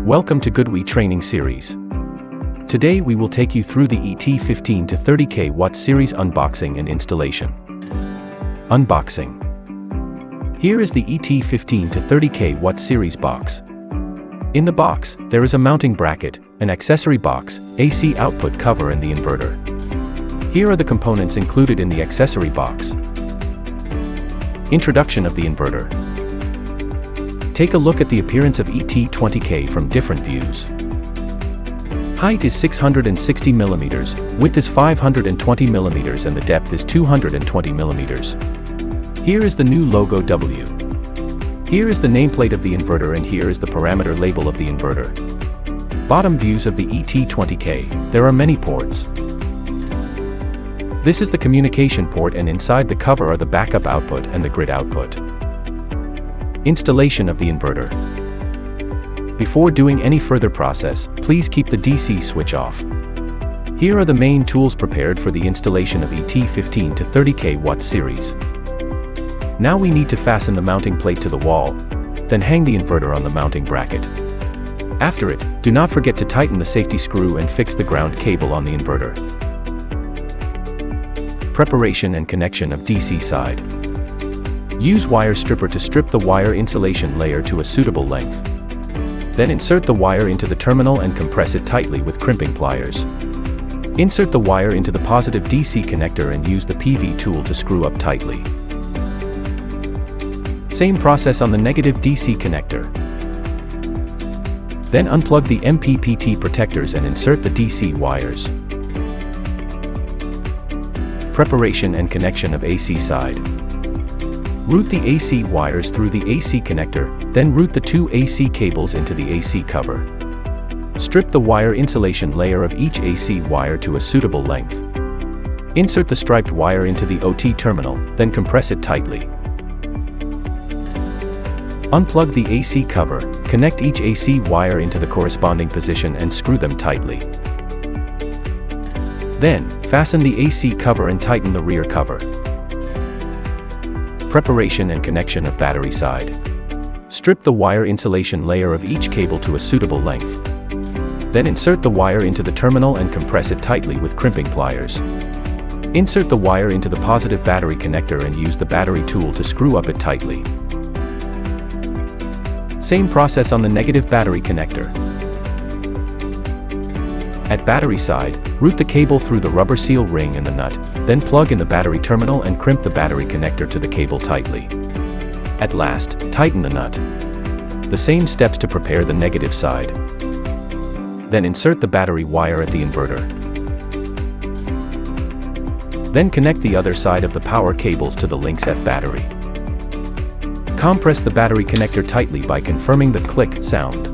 Welcome to Goodwe training series. Today we will take you through the ET 15 to 30 kW series unboxing and installation. Unboxing. Here is the ET 15 to 30 kW series box. In the box, there is a mounting bracket, an accessory box, AC output cover and the inverter. Here are the components included in the accessory box. Introduction of the inverter. Take a look at the appearance of ET20K from different views. Height is 660 mm, width is 520 mm and the depth is 220 mm. Here is the new logo W. Here is the nameplate of the inverter and here is the parameter label of the inverter. Bottom views of the ET20K, there are many ports. This is the communication port and inside the cover are the backup output and the grid output. Installation of the inverter. Before doing any further process, please keep the DC switch off. Here are the main tools prepared for the installation of ET 15 to 30 kW series. Now we need to fasten the mounting plate to the wall, then hang the inverter on the mounting bracket. After it, do not forget to tighten the safety screw and fix the ground cable on the inverter. Preparation and connection of DC side. Use wire stripper to strip the wire insulation layer to a suitable length. Then insert the wire into the terminal and compress it tightly with crimping pliers. Insert the wire into the positive DC connector and use the PV tool to screw up tightly. Same process on the negative DC connector. Then unplug the MPPT protectors and insert the DC wires. Preparation and connection of AC side. Route the AC wires through the AC connector, then route the two AC cables into the AC cover. Strip the wire insulation layer of each AC wire to a suitable length. Insert the striped wire into the OT terminal, then compress it tightly. Unplug the AC cover, connect each AC wire into the corresponding position and screw them tightly. Then, fasten the AC cover and tighten the rear cover. Preparation and connection of battery side. Strip the wire insulation layer of each cable to a suitable length. Then insert the wire into the terminal and compress it tightly with crimping pliers. Insert the wire into the positive battery connector and use the battery tool to screw up it tightly. Same process on the negative battery connector. At battery side, route the cable through the rubber seal ring and the nut, then plug in the battery terminal and crimp the battery connector to the cable tightly. At last, tighten the nut. The same steps to prepare the negative side. Then insert the battery wire at the inverter. Then connect the other side of the power cables to the Lynx F battery. Compress the battery connector tightly by confirming the click sound.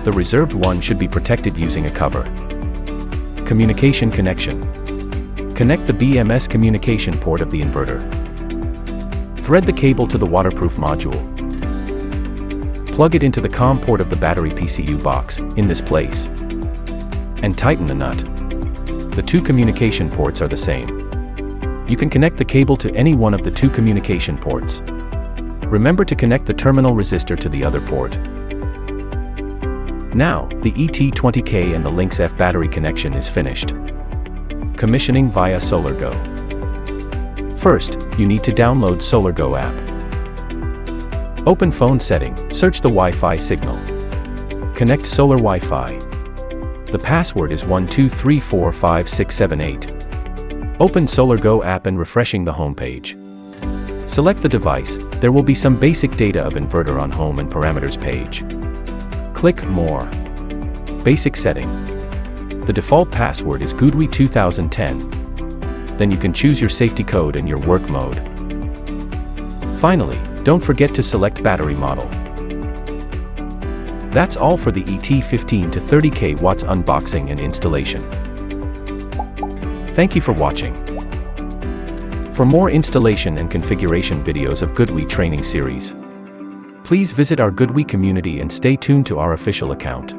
The reserved one should be protected using a cover. Communication connection. Connect the BMS communication port of the inverter. Thread the cable to the waterproof module. Plug it into the COM port of the battery PCU box, in this place. And tighten the nut. The two communication ports are the same. You can connect the cable to any one of the two communication ports. Remember to connect the terminal resistor to the other port. Now, the ET20K and the Lynx F battery connection is finished. Commissioning via SolarGo. First, you need to download SolarGo app. Open phone setting, search the Wi-Fi signal. Connect Solar Wi-Fi. The password is 123456778. Open SolarGo app and refreshing the home page. Select the device, there will be some basic data of inverter on home and parameters page. Click More. Basic setting. The default password is Goodwe 2010. Then you can choose your safety code and your work mode. Finally, don't forget to select battery model. That's all for the ET 15 to 30 kW unboxing and installation. Thank you for watching. For more installation and configuration videos of Goodwe training series, please visit our Goodwe community and stay tuned to our official account.